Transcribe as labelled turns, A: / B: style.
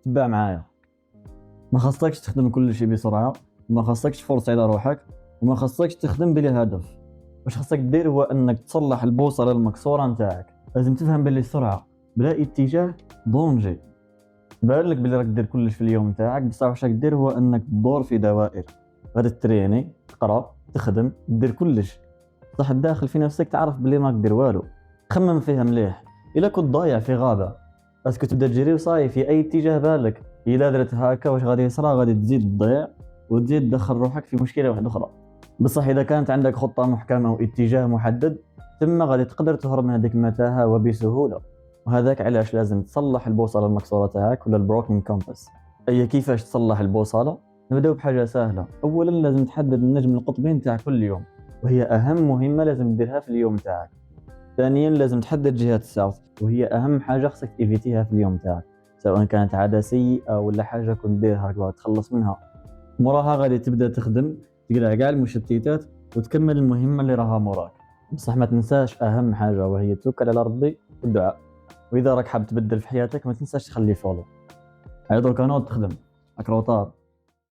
A: تبع معايا. ما خصكش تخدم كل شيء بسرعه، وما خصكش تفرص على روحك، وما خصكش تخدم بلا هدف. واش خصك دير هو انك تصلح البوصله المكسوره نتاعك. لازم تفهم باللي السرعه بلا اتجاه ضونجي. بان لك بلي راك دير كلش في اليوم نتاعك، بصح واش راك دير هو انك تدور في دوائر. غادي تريني، تقرا، تخدم، دير كلش، صح الداخل في نفسك تعرف بلي ما دير والو. خمم فيها مليح. الا كنت ضايع في غابه، اسكو تبدا تجري وصاي في اي اتجاه بالك؟ الا درت هكا واش غادي يصرى؟ غادي تزيد تضيع وتزيد تدخل روحك في مشكله واحده اخرى. بصح اذا كانت عندك خطه محكمه واتجاه محدد، ثم غادي تقدر تهرب من هذيك المتاهه وبسهوله. وهذاك علاش لازم تصلح البوصله المكسوره تاعك ولا البروكن كومباس. اي كيفاش تصلح البوصله؟ نبداو بحاجه سهله. اولا لازم تحدد النجم القطبي تاع كل يوم، وهي اهم مهمه لازم تديرها في اليوم تاعك. ثانيا لازم تحدد جهه الساوث، وهي اهم حاجه خصك تيفيتيها في اليوم تاعك، سواء كانت عاده سيئه ولا حاجه كنت ديرها تخلص منها. موراها غادي تبدا تخدم، تقلع كاع المشتتات وتكمل المهمه اللي راها موراك. بصح ما تنساش اهم حاجه، وهي التوكل على ربي والدعاء. واذا راك حاب تبدل في حياتك ما تنساش تخلي فولو. هاي درك نوض تخدم، راك روطار.